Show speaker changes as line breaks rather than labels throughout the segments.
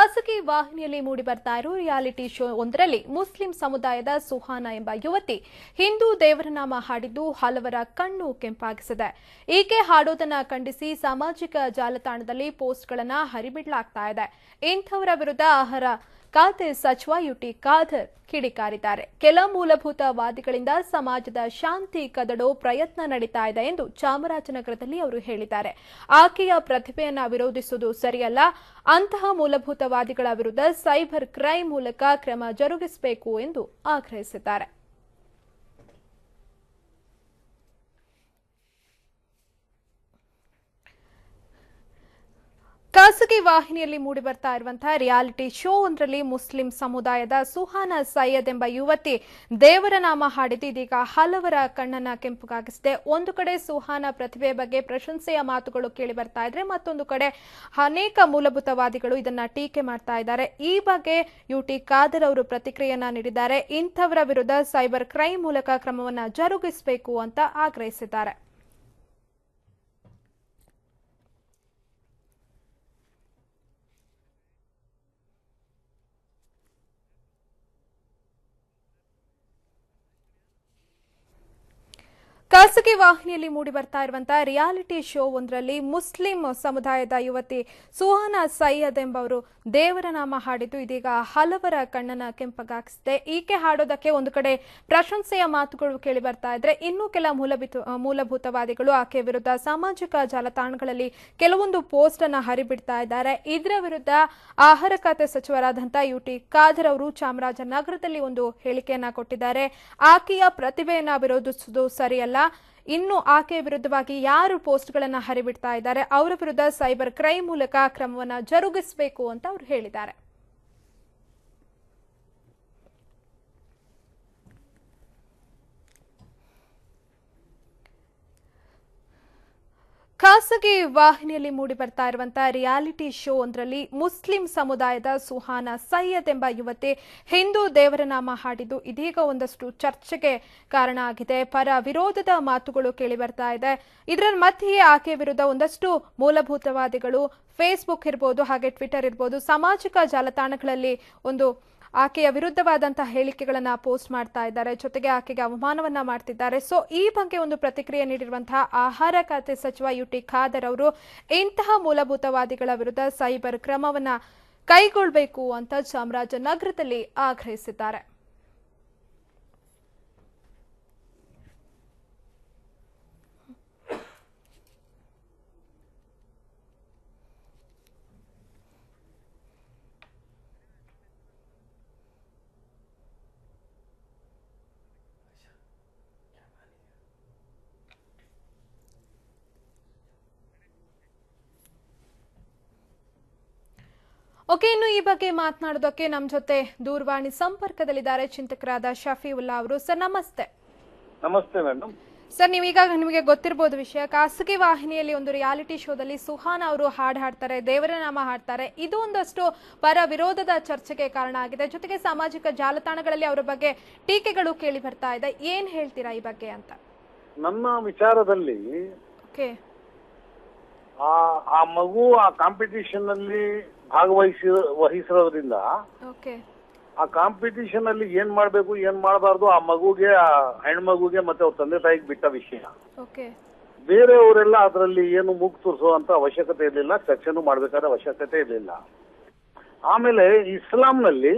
ಖಾಸಗಿ ವಾಹಿನಿಯಲ್ಲಿ ಮೂಡಿ ಬರ್ತಾ ಇರೋ ರಿಯಾಲಿಟಿ ಶೋ ಒಂದರಲ್ಲಿ ಮುಸ್ಲಿಂ ಸಮುದಾಯದ ಸುಹಾನಾ ಎಂಬ ಯುವತಿ ಹಿಂದೂ ದೇವರ ನಾಮ ಹಾಡಿದ್ದು ಹಲವರ ಕಣ್ಣು ಕೆಂಪಾಗಿಸಿದೆ. ಈಕೆ ಹಾಡೋದನ್ನ ಖಂಡಿಸಿ ಸಾಮಾಜಿಕ ಜಾಲತಾಣದಲ್ಲಿ ಪೋಸ್ಟ್ಗಳನ್ನು ಹರಿಬಿಡಲಾಗ್ತಾ ಇದೆ. ಇಂಥವರ ವಿರುದ್ಧ ಆಹಾರ ಖಾತೆ ಸಚಿವ ಯುಟಿ ಖಾದರ್ ಕಿಡಿಕಾರಿದ್ದಾರೆ. ಕೆಲ ಮೂಲಭೂತವಾದಿಗಳಿಂದ ಸಮಾಜದ ಶಾಂತಿ ಕದಡೋ ಪ್ರಯತ್ನ ನಡೀತಾ ಇದೆ ಎಂದು ಚಾಮರಾಜನಗರದಲ್ಲಿ ಅವರು ಹೇಳಿದ್ದಾರೆ. ಆಕೆಯ ಪ್ರತಿಭೆಯನ್ನ ವಿರೋಧಿಸುವುದು ಸರಿಯಲ್ಲ. ಅಂತಹ ಮೂಲಭೂತವಾದಿಗಳ ವಿರುದ್ಧ ಸೈಬರ್ ಕ್ರೈಮ್ ಮೂಲಕ ಕ್ರಮ ಜರುಗಿಸಬೇಕು ಎಂದು ಆಗ್ರಹಿಸಿದ್ದಾರೆ. ಖಾಸಗಿ ವಾಹಿನಿಯಲ್ಲಿ ಮೂಡಿ ಬರ್ತಾ ಇರುವಂತಹ ರಿಯಾಲಿಟಿ ಶೋ ಒಂದರಲ್ಲಿ ಮುಸ್ಲಿಂ ಸಮುದಾಯದ ಸುಹಾನಾ ಸೈಯದ್ ಎಂಬ ಯುವತಿ ದೇವರ ನಾಮ ಹಾಡಿದ್ದು ಇದೀಗ ಹಲವರ ಕಣ್ಣನ್ನ ಕೆಂಪುಗಾಗಿಸಿದೆ. ಒಂದು ಕಡೆ ಸುಹಾನಾ ಪ್ರತಿಭೆ ಬಗ್ಗೆ ಪ್ರಶಂಸೆಯ ಮಾತುಗಳು ಕೇಳಿ ಬರ್ತಾ ಇದ್ರೆ, ಮತ್ತೊಂದು ಕಡೆ ಅನೇಕ ಮೂಲಭೂತವಾದಿಗಳು ಇದನ್ನ ಟೀಕೆ ಮಾಡ್ತಾ ಇದ್ದಾರೆ. ಈ ಬಗ್ಗೆ ಯುಟಿ ಖಾದರ್ ಅವರು ಪ್ರತಿಕ್ರಿಯೆಯನ್ನ ನೀಡಿದ್ದಾರೆ. ಇಂಥವರ ವಿರುದ್ಧ ಸೈಬರ್ ಕ್ರೈಮ್ ಮೂಲಕ ಕ್ರಮವನ್ನ ಜರುಗಿಸಬೇಕು ಅಂತ ಆಗ್ರಹಿಸಿದ್ದಾರೆ. ಖಾಸಗಿ ವಾಹಿನಿಯಲ್ಲಿ ಮೂಡಿ ಬರ್ತಾ ಇರುವಂತಹ ರಿಯಾಲಿಟಿ ಶೋ ಒಂದರಲ್ಲಿ ಮುಸ್ಲಿಂ ಸಮುದಾಯದ ಯುವತಿ ಸುಹಾನಾ ಸೈಯದ್ ಎಂಬವರು ದೇವರ ನಾಮ ಹಾಡಿದ್ದು ಇದೀಗ ಹಲವರ ಕಣ್ಣನ್ನ ಕೆಂಪಗಾಗಿಸಿದೆ. ಈಕೆ ಹಾಡೋದಕ್ಕೆ ಒಂದು ಕಡೆ ಪ್ರಶಂಸೆಯ ಮಾತುಗಳು ಕೇಳಿ ಬರ್ತಾ ಇದ್ರೆ, ಇನ್ನು ಕೆಲ ಮೂಲಭೂತವಾದಿಗಳು ಆಕೆ ವಿರುದ್ಧ ಸಾಮಾಜಿಕ ಜಾಲತಾಣಗಳಲ್ಲಿ ಕೆಲವೊಂದು ಪೋಸ್ಟ್ ಅನ್ನ ಹರಿಬಿಡ್ತಾ ಇದ್ದಾರೆ. ಇದರ ವಿರುದ್ಧ ಆಹಾರ ಖಾತೆ ಸಚಿವರಾದಂತಹ ಯುಟಿ ಖಾದರ್ ಅವರು ಚಾಮರಾಜನಗರದಲ್ಲಿ ಒಂದು ಹೇಳಿಕೆಯನ್ನ ಕೊಟ್ಟಿದ್ದಾರೆ. ಆಕೆಯ ಪ್ರತಿಭೆಯನ್ನ ವಿರೋಧಿಸುವುದು ಸರಿಯಲ್ಲ. ಇನ್ನು ಆಕೆ ವಿರುದ್ಧವಾಗಿ ಯಾರು ಪೋಸ್ಟ್ಗಳನ್ನು ಹರಿಬಿಡ್ತಾ ಇದ್ದಾರೆ ಅವರ ವಿರುದ್ಧ ಸೈಬರ್ ಕ್ರೈಮ್ ಮೂಲಕ ಕ್ರಮವನ್ನು ಜರುಗಿಸಬೇಕು ಅಂತ ಅವರು ಹೇಳಿದ್ದಾರೆ. ಖಾಸಗಿ ವಾಹಿನಿಯಲ್ಲಿ ಮೂಡಿ ಬರ್ತಾ ಇರುವಂತಹ ರಿಯಾಲಿಟಿ ಶೋ ಒಂದರಲ್ಲಿ ಮುಸ್ಲಿಂ ಸಮುದಾಯದ ಸುಹಾನಾ ಸೈಯದ್ ಎಂಬ ಯುವತಿ ಹಿಂದೂ ದೇವರ ನಾಮ ಹಾಡಿದ್ದು ಇದೀಗ ಒಂದಷ್ಟು ಚರ್ಚೆಗೆ ಕಾರಣ ಆಗಿದೆ. ಪರ ವಿರೋಧದ ಮಾತುಗಳು ಕೇಳಿ ಬರ್ತಾ ಇದೆ. ಇದರ ಮಧ್ಯೆ ಆಕೆ ವಿರುದ್ಧ ಒಂದಷ್ಟು ಮೂಲಭೂತವಾದಿಗಳು ಫೇಸ್ಬುಕ್ ಇರ್ಬೋದು, ಹಾಗೆ ಟ್ವಿಟರ್ ಇರ್ಬೋದು, ಸಾಮಾಜಿಕ ಜಾಲತಾಣಗಳಲ್ಲಿ ಒಂದು ಆಕೆಯ ವಿರುದ್ಧವಾದಂತಹ ಹೇಳಿಕೆಗಳನ್ನ ಪೋಸ್ಟ್ ಮಾಡ್ತಾ ಇದ್ದಾರೆ. ಜೊತೆಗೆ ಆಕೆಗೆ ಅವಮಾನವನ್ನ ಮಾಡ್ತಿದ್ದಾರೆ. ಸೊ ಈ ಬಗ್ಗೆ ಒಂದು ಪ್ರತಿಕ್ರಿಯೆ ನೀಡಿರುವಂತಹ ಆಹಾರ ಖಾತೆ ಸಚಿವ ಯುಟಿ ಖಾದರ್ ಅವರು ಇಂತಹ ಮೂಲಭೂತವಾದಿಗಳ ವಿರುದ್ಧ ಸೈಬರ್ ಕ್ರಮವನ್ನ ಕೈಗೊಳ್ಳಬೇಕು ಅಂತ ಚಾಮರಾಜನಗರದಲ್ಲಿ ಆಗ್ರಹಿಸಿದ್ದಾರೆ. ಇನ್ನು ಈ ಬಗ್ಗೆ ಮಾತನಾಡೋದಕ್ಕೆ ನಮ್ಮ ಜೊತೆ ದೂರವಾಣಿ ಸಂಪರ್ಕದಲ್ಲಿದ್ದಾರೆ ಚಿಂತಕರಾದ ಶಫೀವುಲ್ಲಾ ಅವರು. ಸರ್ ನಮಸ್ತೆ.
ನಮಸ್ತೆ ಮೇಡಮ್.
ಸರ್, ನೀವೀಗ ನಿಮಗೆ ಗೊತ್ತಿರಬಹುದು ವಿಷಯ, ಖಾಸಗಿ ವಾಹಿನಿಯಲ್ಲಿ ಒಂದು ರಿಯಾಲಿಟಿ ಶೋದಲ್ಲಿ ಸುಹಾನಾ ಅವರು ಹಾಡು ಹಾಡ್ತಾರೆ, ದೇವರ ನಾಮ ಹಾಡ್ತಾರೆ. ಇದು ಒಂದಷ್ಟು ಪರ ವಿರೋಧದ ಚರ್ಚೆಗೆ ಕಾರಣ ಆಗಿದೆ. ಜೊತೆಗೆ ಸಾಮಾಜಿಕ ಜಾಲತಾಣಗಳಲ್ಲಿ ಅವರ ಬಗ್ಗೆ ಟೀಕೆಗಳು ಕೇಳಿ ಬರ್ತಾ ಇದೆ. ಏನ್ ಹೇಳ್ತೀರಾ ಈ ಬಗ್ಗೆ ಅಂತ?
ನನ್ನ ವಿಚಾರದಲ್ಲಿ ಆ ಮಗು ಆ ಕಾಂಪಿಟಿಷನ್ ಅಲ್ಲಿ ವಹಿಸಿರೋದ್ರಿಂದ ಆ ಕಾಂಪಿಟಿಷನ್ ಅಲ್ಲಿ ಏನ್ ಮಾಡ್ಬೇಕು ಏನ್ ಮಾಡಬಾರ್ದು ಆ ಮಗುಗೆ, ಆ ಹೆಣ್ಮಗುಗೆ ಮತ್ತೆ ಅವ್ರ ತಂದೆ ತಾಯಿಗೆ ಬಿಟ್ಟ ವಿಷಯ. ಬೇರೆಯವರೆಲ್ಲ ಅದರಲ್ಲಿ ಏನು ಮೂಗು ತೋರಿಸುವಂತ ಅವಶ್ಯಕತೆ ಇರಲಿಲ್ಲ, ಚರ್ಚೆನೂ ಮಾಡ್ಬೇಕಾದ ಅವಶ್ಯಕತೆ ಇರಲಿಲ್ಲ. ಆಮೇಲೆ ಇಸ್ಲಾಂನಲ್ಲಿ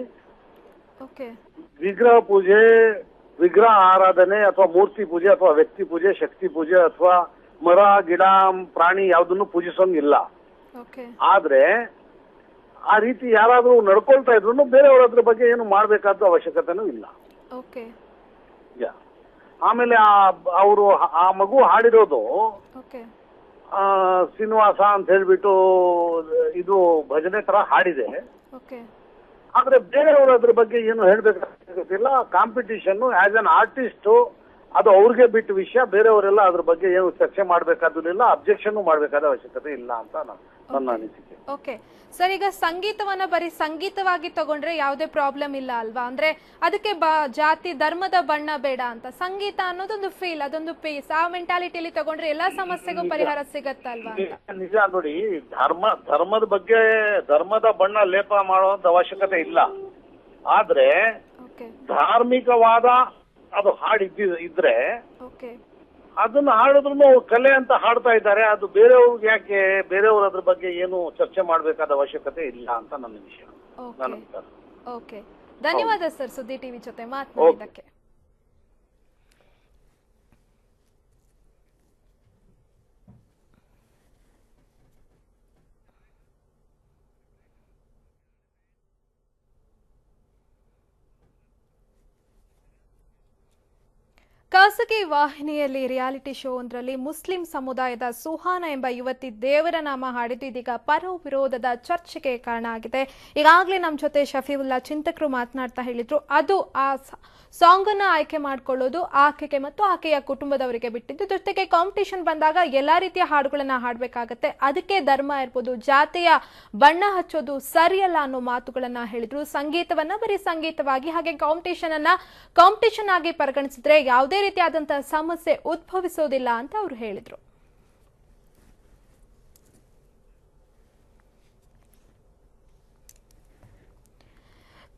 ವಿಗ್ರಹ ಪೂಜೆ, ವಿಗ್ರಹ ಆರಾಧನೆ ಅಥವಾ ಮೂರ್ತಿ ಪೂಜೆ ಅಥವಾ ವ್ಯಕ್ತಿ ಪೂಜೆ, ಶಕ್ತಿ ಪೂಜೆ ಅಥವಾ ಮರ ಗಿಡ ಪ್ರಾಣಿ ಯಾವ್ದನ್ನು ಪೂಜಿಸೋಂಗಿಲ್ಲ. ಆದ್ರೆ ಆ ರೀತಿ ಯಾರಾದ್ರೂ ನಡ್ಕೊಳ್ತಾ ಇದ್ರು ಬೇರೆಯವ್ರ ಅದ್ರ ಬಗ್ಗೆ ಏನು ಮಾಡ್ಬೇಕಾದ ಅವಶ್ಯಕತೆನೂ ಇಲ್ಲ. ಆಮೇಲೆ ಅವರು ಆ ಮಗು ಹಾಡಿರೋದು ಶ್ರೀನಿವಾಸ ಅಂತ ಹೇಳ್ಬಿಟ್ಟು ಇದು ಭಜನೆ ತರ ಹಾಡಿದೆ. ಆದ್ರೆ ಬೇರೆಯವ್ರ ಅದ್ರ ಬಗ್ಗೆ ಏನು ಹೇಳ್ಬೇಕಾಗಿಲ್ಲ. ಕಾಂಪಿಟಿಷನ್ ಆಸ್ ಅನ್ ಆರ್ಟಿಸ್ಟ್ ಅದು ಅವ್ರಿಗೆ ಬಿಟ್ಟು ವಿಷಯ. ಬೇರೆಯವರೆಲ್ಲ ಅದ್ರ ಬಗ್ಗೆ ಏನು ಚರ್ಚೆ ಮಾಡ್ಬೇಕಾದಿಲ್ಲ, ಅಬ್ಜೆಕ್ಷನ್ ಮಾಡ್ಬೇಕಾದ ಅವಶ್ಯಕತೆ ಇಲ್ಲ ಅಂತ ನಾನು ನನ್ನ ಅನಿಸಿಕೆ.
ಓಕೆ ಸರ್, ಈಗ ಸಂಗೀತವನ್ನ ಬರೀ ಸಂಗೀತವಾಗಿ ತಗೊಂಡ್ರೆ ಯಾವುದೇ ಪ್ರಾಬ್ಲಮ್ ಇಲ್ಲ ಅಲ್ವಾ? ಅಂದ್ರೆ ಅದಕ್ಕೆ ಜಾತಿ ಧರ್ಮದ ಬಣ್ಣ ಬೇಡ ಅಂತ, ಸಂಗೀತ ಅನ್ನೋದೊಂದು ಫೀಲ್, ಅದೊಂದು ಪೀಸ್, ಆ ಮೆಂಟಾಲಿಟಿಯಲ್ಲಿ ತಗೊಂಡ್ರೆ ಎಲ್ಲಾ ಸಮಸ್ಯೆಗೂ ಪರಿಹಾರ ಸಿಗತ್ತಲ್ವಾ?
ನಿಜ ನೋಡಿ, ಧರ್ಮದ ಬಗ್ಗೆ ಧರ್ಮದ ಬಣ್ಣ ಲೇಪ ಮಾಡುವಂತ ಅವಶ್ಯಕತೆ ಇಲ್ಲ. ಆದ್ರೆ ಧಾರ್ಮಿಕವಾದ ಅದು ಇದ್ರೆ ಅದನ್ನ ಹಾಡಿದ್ರು ಕಲೆ ಅಂತ ಹಾಡ್ತಾ ಇದ್ದಾರೆ. ಅದು ಬೇರೆಯವ್ರಿಗೆ ಯಾಕೆ, ಬೇರೆಯವ್ರ ಅದ್ರ ಬಗ್ಗೆ ಏನು ಚರ್ಚೆ ಮಾಡ್ಬೇಕಾದ ಅವಶ್ಯಕತೆ ಇಲ್ಲ ಅಂತ ನನ್ನ ವಿಷಯ.
ಓಕೆ, ಧನ್ಯವಾದ ಸರ್ ಸುದ್ದಿ ಟಿವಿ ಜೊತೆ ಮಾತನಾಡಿದ್ದಕ್ಕೆ. ಖಾಸಗಿ ವಾಹಿನಿಯಲ್ಲಿ ರಿಯಾಲಿಟಿ ಶೋ ಒಂದರಲ್ಲಿ ಮುಸ್ಲಿಂ ಸಮುದಾಯದ ಸುಹಾನ ಎಂಬ ಯುವತಿ ದೇವರ ನಾಮ ಹಾಡಿದ್ದು ಇದೀಗ ಪರ ವಿರೋಧದ ಚರ್ಚೆಗೆ ಕಾರಣ ಆಗಿದೆ. ಈಗಾಗಲೇ ನಮ್ಮ ಜೊತೆ ಶಫೀವುಲ್ಲಾ ಚಿಂತಕರು ಮಾತನಾಡ್ತಾ ಹೇಳಿದ್ರು, ಅದು ಆ ಸಾಂಗ್ ಅನ್ನ ಆಯ್ಕೆ ಮಾಡ್ಕೊಳ್ಳೋದು ಆಕೆಗೆ ಮತ್ತು ಆಕೆಯ ಕುಟುಂಬದವರಿಗೆ ಬಿಟ್ಟಿದ್ದು. ಜೊತೆಗೆ ಕಾಂಪಿಟೇಷನ್ ಬಂದಾಗ ಎಲ್ಲಾ ರೀತಿಯ ಹಾಡುಗಳನ್ನ ಹಾಡಬೇಕಾಗತ್ತೆ, ಅದಕ್ಕೆ ಧರ್ಮ ಇರ್ಬೋದು, ಜಾತಿಯ ಬಣ್ಣ ಹಚ್ಚೋದು ಸರಿಯಲ್ಲ ಅನ್ನೋ ಮಾತುಗಳನ್ನ ಹೇಳಿದ್ರು. ಸಂಗೀತವನ್ನ ಬರೀ ಸಂಗೀತವಾಗಿ ಹಾಗೆ ಕಾಂಪಿಟೇಷನ್ ಆಗಿ ಪರಿಗಣಿಸಿದ್ರೆ ಯಾವುದೇ ರೀತಿಯಾದಂತಹ ಸಮಸ್ಯೆ ಉದ್ಭವಿಸೋದಿಲ್ಲ ಅಂತ ಅವರು ಹೇಳಿದ್ರು.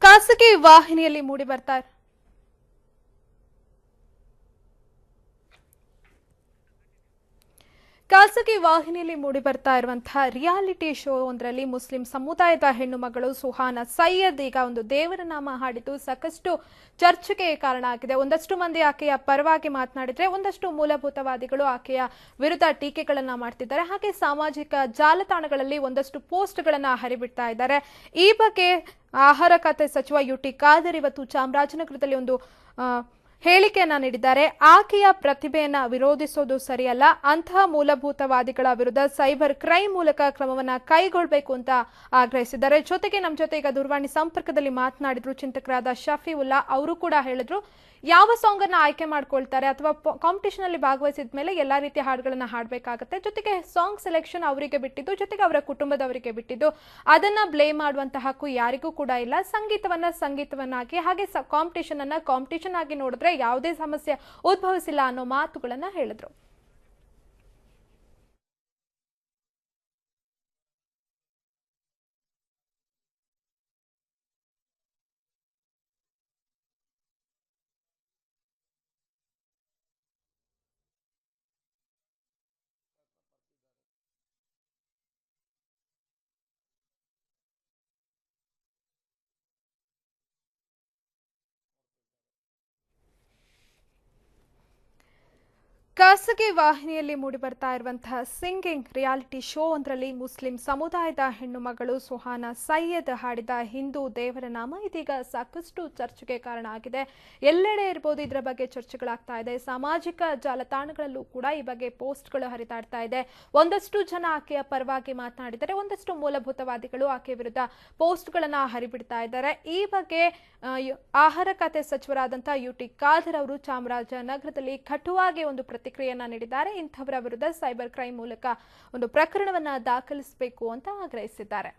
ಖಾಸಗಿ ವಾಹಿನಿಯಲ್ಲಿ ಮೂಡಿ ಬರ್ತಾ ಇರುವಂತಹ ರಿಯಾಲಿಟಿ ಶೋ ಒಂದರಲ್ಲಿ ಮುಸ್ಲಿಂ ಸಮುದಾಯದ ಹೆಣ್ಣು ಮಗಳು ಸುಹಾನ ಸೈಯದ್ ಈಗ ಒಂದು ದೇವರ ನಾಮ ಹಾಡಿದ್ದು ಸಾಕಷ್ಟು ಚರ್ಚೆಗೆ ಕಾರಣ ಆಗಿದೆ. ಒಂದಷ್ಟು ಮಂದಿ ಆಕೆಯ ಪರವಾಗಿ ಮಾತನಾಡಿದ್ರೆ, ಒಂದಷ್ಟು ಮೂಲಭೂತವಾದಿಗಳು ಆಕೆಯ ವಿರುದ್ಧ ಟೀಕೆಗಳನ್ನ ಮಾಡ್ತಿದ್ದಾರೆ. ಹಾಗೆ ಸಾಮಾಜಿಕ ಜಾಲತಾಣಗಳಲ್ಲಿ ಒಂದಷ್ಟು ಪೋಸ್ಟ್ಗಳನ್ನ ಹರಿಬಿಡ್ತಾ ಇದ್ದಾರೆ. ಈ ಬಗ್ಗೆ ಆಹಾರ ಖಾತೆ ಸಚಿವ ಯುಟಿ ಖಾದರ್ ಇವತ್ತು ಚಾಮರಾಜನಗರದಲ್ಲಿ ಒಂದು ಹೇಳಿಕೆಯನ್ನ ನೀಡಿದ್ದಾರೆ. ಆಕೆಯ ಪ್ರತಿಭೆಯನ್ನ ವಿರೋಧಿಸೋದು ಸರಿಯಲ್ಲ, ಅಂತಹ ಮೂಲಭೂತವಾದಿಗಳ ವಿರುದ್ಧ ಸೈಬರ್ ಕ್ರೈಮ್ ಮೂಲಕ ಕ್ರಮವನ್ನ ಕೈಗೊಳ್ಳಬೇಕು ಅಂತ ಆಗ್ರಹಿಸಿದ್ದಾರೆ. ಜೊತೆಗೆ ನಮ್ಮ ಜೊತೆ ಈಗ ದೂರವಾಣಿ ಸಂಪರ್ಕದಲ್ಲಿ ಮಾತನಾಡಿದ್ರು ಚಿಂತಕರಾದ ಶಫೀವುಲ್ಲಾ. ಅವರು ಕೂಡ ಹೇಳಿದ್ರು, ಯಾವ ಸಾಂಗ್ ಅನ್ನ ಆಯ್ಕೆ ಮಾಡ್ಕೊಳ್ತಾರೆ ಅಥವಾ ಕಾಂಪಿಟೇಷನ್ ಅಲ್ಲಿ ಭಾಗವಹಿಸಿದ ಮೇಲೆ ಎಲ್ಲಾ ರೀತಿಯ ಹಾಡುಗಳನ್ನ ಹಾಡಬೇಕಾಗತ್ತೆ. ಜೊತೆಗೆ ಸಾಂಗ್ ಸೆಲೆಕ್ಷನ್ ಅವರಿಗೆ ಬಿಟ್ಟಿದ್ದು, ಜೊತೆಗೆ ಅವರ ಕುಟುಂಬದವರಿಗೆ ಬಿಟ್ಟಿದ್ದು, ಅದನ್ನ ಬ್ಲೇಮ್ ಮಾಡುವಂತಹ ಹಕ್ಕು ಯಾರಿಗೂ ಕೂಡ ಇಲ್ಲ. ಸಂಗೀತವನ್ನಾಗಿ ಹಾಗೆ ಕಾಂಪಿಟೇಷನ್ ಆಗಿ ನೋಡಿದ್ರೆ ಯಾವುದೇ ಸಮಸ್ಯೆ ಉದ್ಭವಿಸಿಲ್ಲ ಅನ್ನೋ ಮಾತುಗಳನ್ನ ಹೇಳಿದ್ರು. ಖಾಸಗಿ ವಾಹಿನಿಯಲ್ಲಿ ಮೂಡಿಬರ್ತಾ ಇರುವಂತಹ ಸಿಂಗಿಂಗ್ ರಿಯಾಲಿಟಿ ಶೋ ಒಂದರಲ್ಲಿ ಮುಸ್ಲಿಂ ಸಮುದಾಯದ ಹೆಣ್ಣು ಮಗಳು ಸುಹಾನ ಸೈಯದ್ ಹಾಡಿದ ಹಿಂದೂ ದೇವರ ನಾಮ ಇದೀಗ ಸಾಕಷ್ಟು ಚರ್ಚೆಗೆ ಕಾರಣ ಆಗಿದೆ. ಎಲ್ಲೆಡೆ ಇರಬಹುದು ಇದರ ಬಗ್ಗೆ ಚರ್ಚೆಗಳಾಗ್ತಾ ಇದೆ. ಸಾಮಾಜಿಕ ಜಾಲತಾಣಗಳಲ್ಲೂ ಕೂಡ ಈ ಬಗ್ಗೆ ಪೋಸ್ಟ್ಗಳು ಹರಿದಾಡ್ತಾ ಇದೆ. ಒಂದಷ್ಟು ಜನ ಆಕೆಯ ಪರವಾಗಿ ಮಾತನಾಡಿದರೆ, ಒಂದಷ್ಟು ಮೂಲಭೂತವಾದಿಗಳು ಆಕೆ ವಿರುದ್ಧ ಪೋಸ್ಟ್ಗಳನ್ನ ಹರಿಬಿಡ್ತಾ ಇದ್ದಾರೆ. ಈ ಬಗ್ಗೆ ಆಹಾರ ಖಾತೆ ಸಚಿವರಾದಂತಹ ಯುಟಿ ಖಾದರ್ ಅವರು ಚಾಮರಾಜನಗರದಲ್ಲಿ ಕಟುವಾಗಿ ಒಂದು ಪ್ರತಿಕ್ರಿಯೆಯನ್ನ ನೀಡಿದ್ದಾರೆ. ಇಂಥವರ ವಿರುದ್ಧ ಸೈಬರ್ ಕ್ರೈಮ್ ಮೂಲಕ ಒಂದು ಪ್ರಕರಣವನ್ನ ದಾಖಲಿಸಬೇಕು ಅಂತ ಆಗ್ರಹಿಸಿದ್ದಾರೆ.